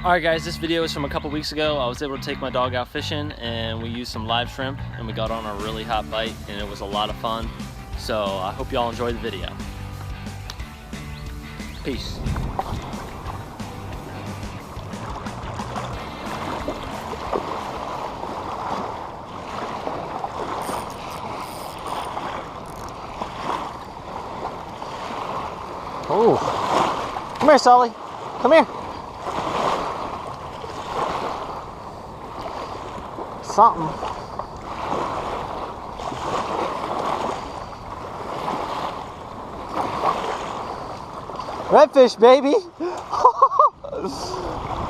Alright guys, this video is from a couple weeks ago. I was able to take my dog out fishing and we used some live shrimp and we got on a really hot bite and it was a lot of fun. So I hope y'all enjoyed the video. Peace. Oh, come here, Sully. Come here. Something. Redfish, baby.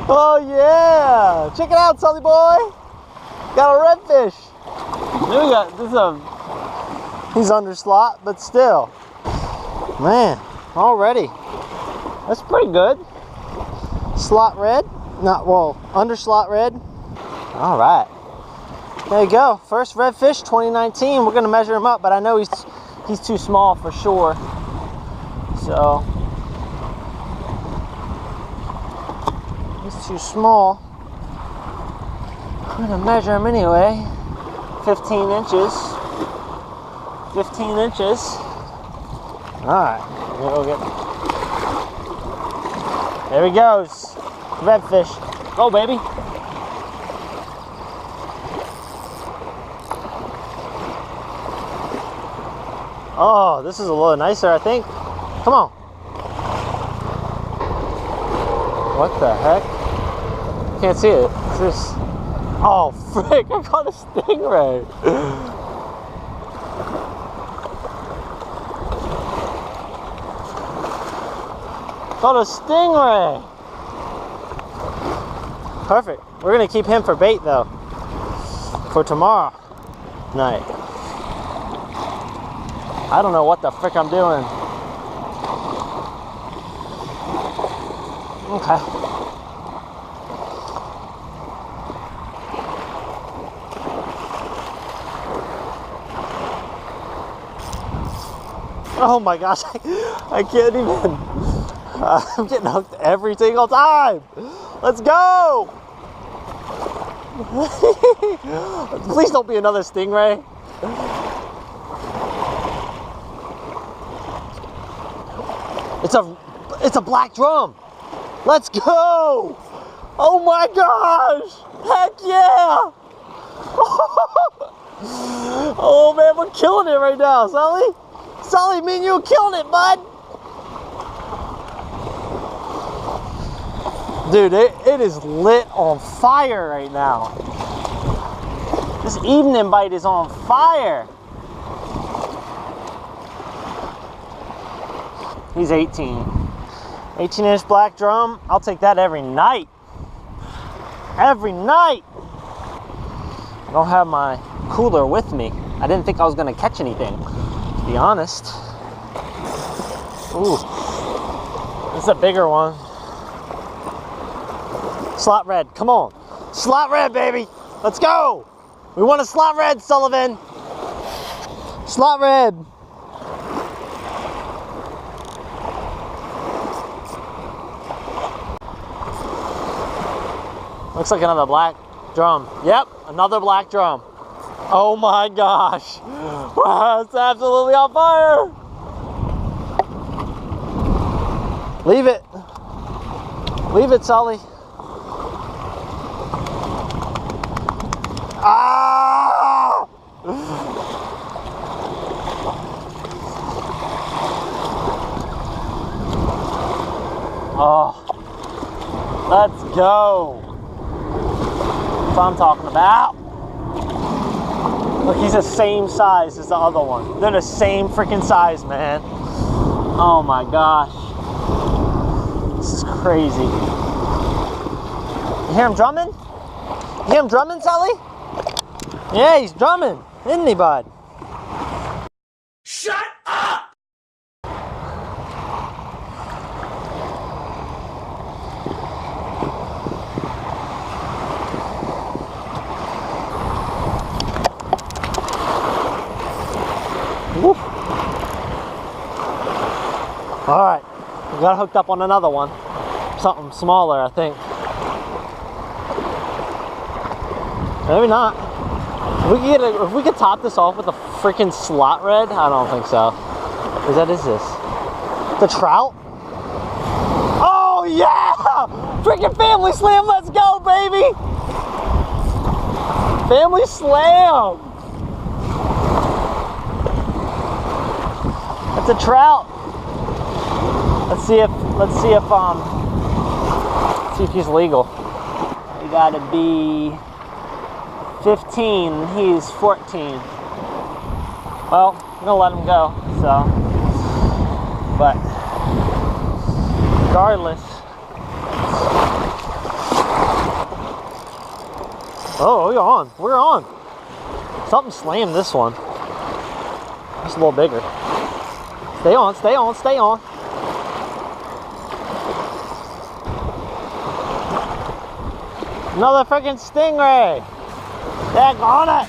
Oh yeah, check it out, Sully boy. Got a redfish. There we got this. He's under slot, but still, man, already that's pretty good. Slot red, not well, under slot red. All right. There you go, first redfish 2019. We're gonna measure him up, but I know he's too small for sure. So he's too small. I'm gonna measure him anyway. 15 inches. 15 inches. All right, we'll get. There he goes, redfish. Go, baby. Oh, this is a little nicer, I think. Come on. What the heck? Can't see it. It's just... Oh, frick! I caught a stingray. Caught a stingray. Perfect. We're gonna keep him for bait though. For tomorrow night. I don't know what the frick I'm doing. Okay. Oh my gosh, I can't even. I'm getting hooked every single time. Let's go. Please don't be another stingray. It's a black drum. Let's go. Oh my gosh. Heck yeah. Oh man, we're killing it right now, Sully. Sully, me and you are killing it, bud. Dude, it is lit on fire right now. This evening bite is on fire. He's 18. 18-inch black drum. I'll take that every night. Every night. I don't have my cooler with me. I didn't think I was gonna catch anything, to be honest. Ooh, this is a bigger one. Slot red, come on. Slot red, baby. Let's go. We want a slot red, Sullivan. Slot red. Looks like another black drum. Yep, another black drum. Oh my gosh. Wow, it's absolutely on fire. Leave it. Leave it, Sully. Ah! Oh, let's go. That's what I'm talking about. Look, he's the same size as the other one. They're the same freaking size, man. Oh my gosh. This is crazy. You hear him drumming? You hear him drumming, Sully? Yeah, he's drumming, isn't he, bud? Shut up! Woo. All right, we got hooked up on another one. Something smaller, I think. Maybe not. If we could top this off with a freaking slot red, I don't think so. What is this? The trout? Oh yeah! Freaking family slam, let's go, baby! Family slam! That's a trout. Let's see if he's legal. You gotta be 15, he's 14. Well, I'm gonna let him go, so. But, regardless. Oh, we're on. Something slammed this one. It's a little bigger. Stay on. Another freaking stingray. Heck on it.